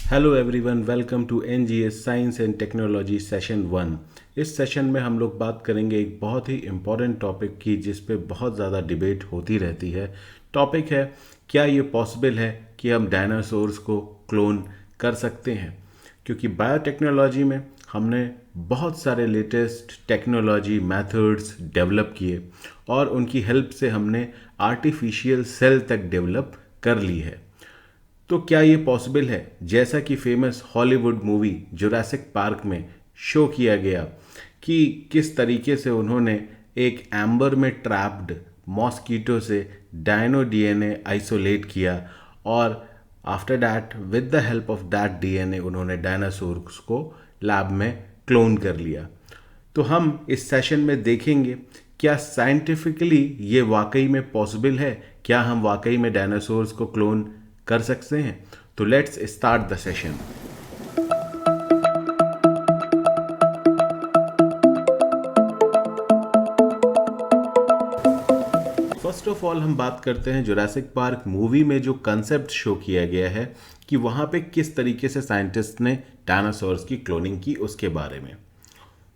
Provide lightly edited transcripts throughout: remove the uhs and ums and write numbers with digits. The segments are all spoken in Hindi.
Hello everyone, welcome to NGS science and technology session 1। इस सेशन में हम लोग बात करेंगे एक बहुत ही इम्पॉर्टेंट टॉपिक की जिस पे बहुत ज़्यादा डिबेट होती रहती है। टॉपिक है, क्या ये पॉसिबल है कि हम डायनासोर्स को क्लोन कर सकते हैं? क्योंकि बायोटेक्नोलॉजी में हमने बहुत सारे लेटेस्ट टेक्नोलॉजी मेथड्स डेवलप किए और उनकी हेल्प से हमने आर्टिफिशियल सेल तक डेवलप कर ली है। तो क्या ये पॉसिबल है, जैसा कि famous Hollywood movie Jurassic park में शो किया गया कि किस तरीके से उन्होंने एक एम्बर में ट्रैप्ड मॉस्कीटो से डायनो डीएनए आइसोलेट किया और after that with the help of that DNA उन्होंने डायनासोर्स को लैब में क्लोन कर लिया। तो हम इस सेशन में देखेंगे क्या साइंटिफिकली ये वाकई में पॉसिबल है, क्या हम वाकई में डायनासोर्स को क्लोन कर सकते हैं। तो let's start the session. First of all हम बात करते हैं जुरासिक पार्क मूवी में जो कंसेप्ट शो किया गया है कि वहां पे किस तरीके से साइंटिस्ट ने डायनासोर्स की क्लोनिंग की उसके बारे में।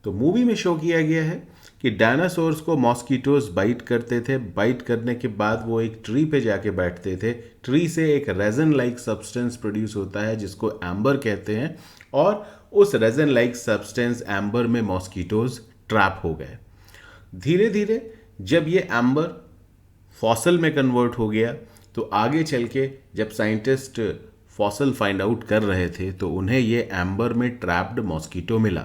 तो मूवी में शो किया गया है कि डायनासोर्स को मॉस्कीटोज बाइट करते थे। बाइट करने के बाद वो एक ट्री पे जाके बैठते थे। ट्री से एक रेजन लाइक सब्सटेंस प्रोड्यूस होता है जिसको एम्बर कहते हैं और उस रेजन लाइक सब्सटेंस एम्बर में मॉस्कीटोज ट्रैप हो गए। धीरे धीरे जब ये एम्बर फॉसल में कन्वर्ट हो गया तो आगे चल के जब साइंटिस्ट फॉसल फाइंड आउट कर रहे थे तो उन्हें ये एम्बर में ट्रैप्ड मॉस्कीटो मिला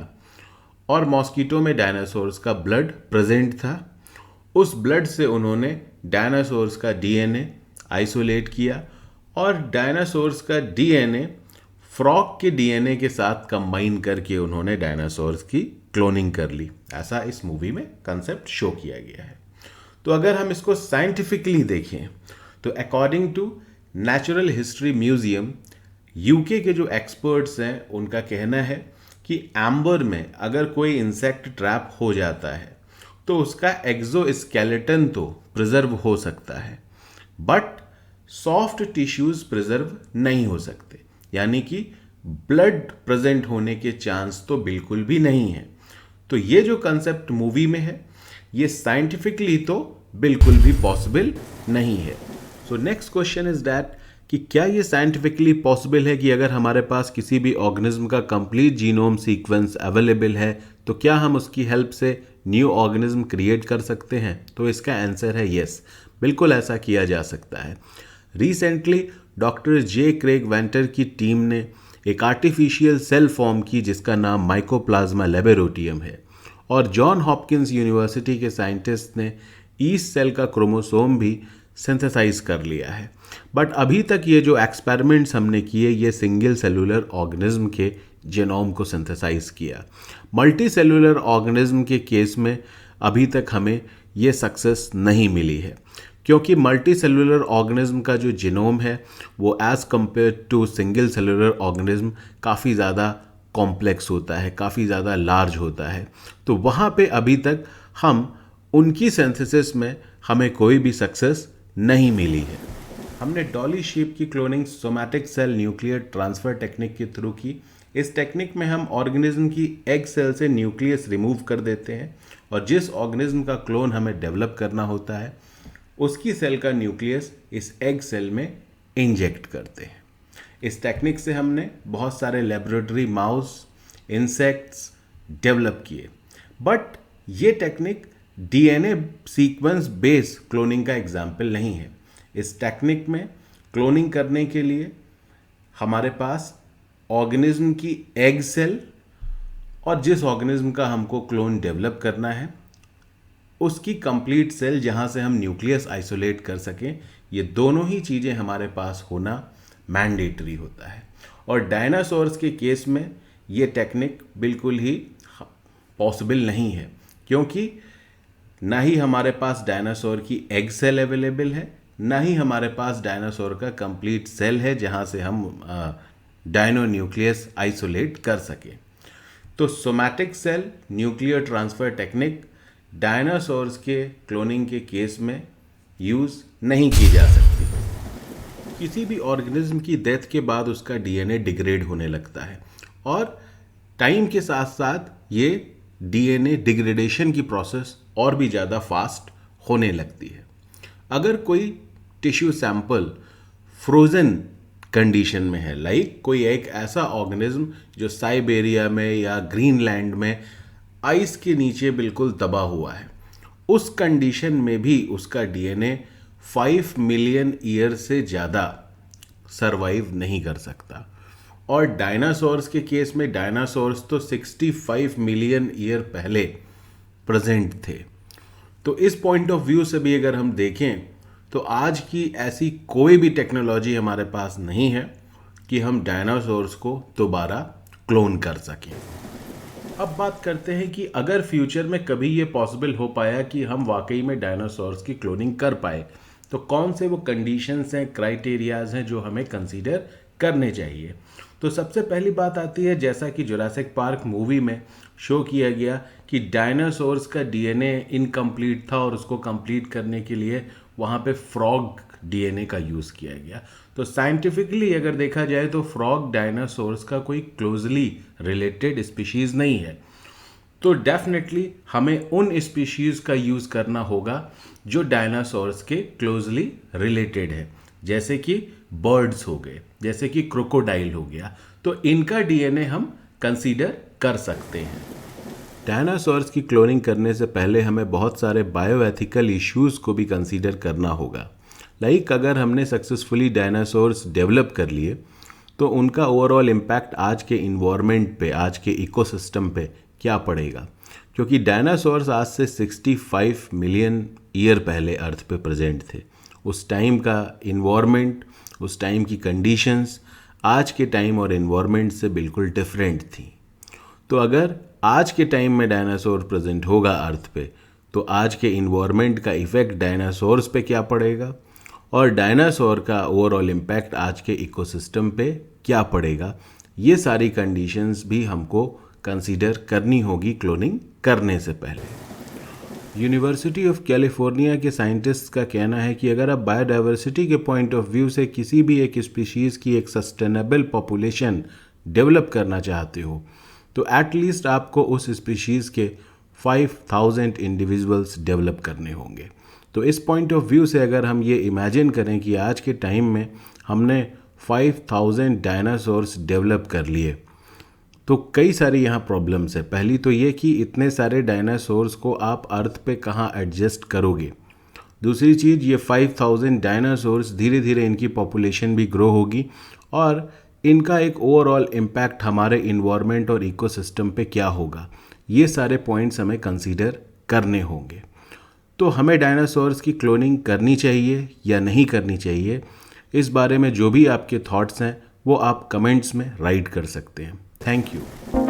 और मॉस्कीटो में डायनासोर्स का ब्लड प्रेजेंट था। उस ब्लड से उन्होंने डायनासोर्स का डीएनए आइसोलेट किया और डायनासोर्स का डीएनए फ्रॉग के डीएनए के साथ कंबाइन करके उन्होंने डायनासोर्स की क्लोनिंग कर ली। ऐसा इस मूवी में कंसेप्ट शो किया गया है। तो अगर हम इसको साइंटिफिकली देखें तो according to Natural History Museum UK के जो एक्सपर्ट्स हैं उनका कहना है कि एम्बर में अगर कोई इंसेक्ट ट्रैप हो जाता है तो उसका एक्सोस्केलेटन तो प्रिजर्व हो सकता है बट सॉफ्ट टिश्यूज प्रिजर्व नहीं हो सकते, यानी कि ब्लड प्रेजेंट होने के चांस तो बिल्कुल भी नहीं है। तो ये जो कंसेप्ट मूवी में है ये साइंटिफिकली तो बिल्कुल भी पॉसिबल नहीं है। So next question is that कि क्या ये साइंटिफिकली पॉसिबल है कि अगर हमारे पास किसी भी ऑर्गेनिज्म का कंप्लीट जीनोम सीक्वेंस अवेलेबल है तो क्या हम उसकी हेल्प से न्यू ऑर्गेनिज्म क्रिएट कर सकते हैं? तो इसका आंसर है यस, बिल्कुल ऐसा किया जा सकता है। रिसेंटली डॉक्टर जे क्रेग वेंटर की टीम ने एक आर्टिफिशियल सेल फॉर्म की जिसका नाम माइकोप्लाज्मा लेबोरेटोरियम है और जॉन हॉपकिंस यूनिवर्सिटी के साइंटिस्ट ने ईस्ट सेल का क्रोमोसोम भी सिंथेसाइज कर लिया है। बट अभी तक ये जो एक्सपेरिमेंट्स हमने किए ये सिंगल सेलुलर ऑर्गेनिज्म के जीनोम को सिंथेसाइज किया। मल्टी सेलुलर ऑर्गेनिज्म के केस में अभी तक हमें ये सक्सेस नहीं मिली है क्योंकि मल्टी सेलुलर ऑर्गेनिज्म का जो जीनोम है वो as compare to single cellular organism काफ़ी ज़्यादा कॉम्प्लेक्स होता है, काफ़ी ज़्यादा लार्ज होता है। तो वहाँ पे अभी तक हम उनकी सिंथेसिस में हमें कोई भी सक्सेस नहीं मिली है। हमने डॉली शीप की cloning somatic cell nuclear transfer technique के थ्रू की। इस टेक्निक में हम ऑर्गेनिज्म की एग सेल से न्यूक्लियस रिमूव कर देते हैं और जिस ऑर्गेनिज्म का क्लोन हमें डेवलप करना होता है उसकी सेल का न्यूक्लियस इस एग सेल में इंजेक्ट करते हैं। इस टेक्निक से हमने बहुत सारे लेबोरेटरी माउस इंसेक्ट्स डेवलप किए बट ये technique DNA sequence based cloning का एग्जाम्पल नहीं है। इस टेक्निक में क्लोनिंग करने के लिए हमारे पास ऑर्गेनिज्म की एग सेल और जिस ऑर्गेनिज्म का हमको क्लोन डेवलप करना है उसकी कंप्लीट सेल जहां से हम न्यूक्लियस आइसोलेट कर सकें, ये दोनों ही चीज़ें हमारे पास होना मैंडेटरी होता है। और डायनासोर्स के केस में ये टेक्निक बिल्कुल ही पॉसिबल नहीं है क्योंकि ना ही हमारे पास डायनासोर की एग सेल अवेलेबल है, ना ही हमारे पास डायनासोर का कंप्लीट सेल है जहां से हम डायनो न्यूक्लियस आइसोलेट कर सकें। तो somatic cell nuclear transfer technique dinosaurs के क्लोनिंग के केस में यूज़ नहीं की जा सकती। किसी भी ऑर्गेनिज्म की डेथ के बाद उसका डीएनए डिग्रेड होने लगता है और टाइम के साथ साथ ये डीएनए डिग्रेडेशन की प्रोसेस और भी ज़्यादा फास्ट होने लगती है। अगर कोई टिश्यू सैंपल फ्रोज़न कंडीशन में है, लाइक कोई एक ऐसा ऑर्गेनिज्म जो साइबेरिया में या ग्रीनलैंड में आइस के नीचे बिल्कुल दबा हुआ है, उस कंडीशन में भी उसका डीएनए 5 मिलियन ईयर से ज़्यादा सरवाइव नहीं कर सकता। और डायनासोर्स के केस में डायनासोर्स तो 65 मिलियन ईयर पहले प्रेजेंट थे। तो इस पॉइंट ऑफ व्यू से भी अगर हम देखें तो आज की ऐसी कोई भी टेक्नोलॉजी हमारे पास नहीं है कि हम डायनासोर्स को दोबारा क्लोन कर सकें। अब बात करते हैं कि अगर फ्यूचर में कभी ये पॉसिबल हो पाया कि हम वाकई में डायनासोर्स की क्लोनिंग कर पाए तो कौन से वो कंडीशंस हैं, क्राइटेरियाज हैं जो हमें कंसीडर करने चाहिए। तो सबसे पहली बात आती है, जैसा कि जुरासिक पार्क मूवी में शो किया गया कि डायनासोर्स का डीएनए इनकम्प्लीट था और उसको कंप्लीट करने के लिए वहाँ पे फ्रॉग डीएनए का यूज़ किया गया। तो साइंटिफिकली अगर देखा जाए तो फ्रॉग डायनासोर्स का कोई क्लोजली रिलेटेड स्पीशीज़ नहीं है। तो डेफिनेटली हमें उन स्पीशीज़ का यूज़ करना होगा जो डायनासोर्स के क्लोजली रिलेटेड है, जैसे कि बर्ड्स हो गए, जैसे कि क्रोकोडाइल हो गया। तो इनका डीएनए हम कंसीडर कर सकते हैं। डायनासोर्स की क्लोनिंग करने से पहले हमें बहुत सारे बायोएथिकल इश्यूज़ को भी कंसीडर करना होगा। लाइक अगर हमने सक्सेसफुली डायनासोर्स डेवलप कर लिए तो उनका ओवरऑल इम्पैक्ट आज के इन्वायरमेंट पे, आज के इकोसिस्टम पे क्या पड़ेगा, क्योंकि डायनासोर्स आज से 65 मिलियन ईयर पहले अर्थ पे प्रेजेंट थे। उस टाइम का इन्वायरमेंट, उस टाइम की कंडीशंस आज के टाइम और इन्वायरमेंट से बिल्कुल डिफरेंट थी। तो अगर आज के टाइम में डायनासोर प्रेजेंट होगा अर्थ पे तो आज के इन्वायरमेंट का इफ़ेक्ट डायनासोर्स पे क्या पड़ेगा और डायनासोर का ओवरऑल इम्पैक्ट आज के इकोसिस्टम पे क्या पड़ेगा, ये सारी कंडीशंस भी हमको कंसीडर करनी होगी क्लोनिंग करने से पहले। यूनिवर्सिटी ऑफ कैलिफोर्निया के साइंटिस्ट्स का कहना है कि अगर आप बायोडाइवर्सिटी के पॉइंट ऑफ व्यू से किसी भी एक स्पीशीज़ की एक सस्टेनेबल पॉपुलेशन डेवलप करना चाहते हो तो एटलीस्ट आपको उस स्पीशीज़ के 5000 इंडिविजुअल्स डेवलप करने होंगे। तो इस पॉइंट ऑफ व्यू से अगर हम ये इमेजिन करें कि आज के टाइम में हमने 5000 डायनासोर्स डेवलप कर लिए तो कई सारी यहाँ प्रॉब्लम्स है। पहली तो ये कि इतने सारे डायनासोर्स को आप अर्थ पे कहाँ एडजस्ट करोगे। दूसरी चीज़, ये 5000 डायनासोर्स धीरे धीरे इनकी पॉपुलेशन भी ग्रो होगी और इनका एक ओवरऑल इम्पैक्ट हमारे इन्वायरमेंट और इकोसिस्टम पे क्या होगा, ये सारे पॉइंट्स हमें कंसीडर करने होंगे। तो हमें डायनासोर्स की क्लोनिंग करनी चाहिए या नहीं करनी चाहिए, इस बारे में जो भी आपके थॉट्स हैं वो आप कमेंट्स में राइट कर सकते हैं। Thank you.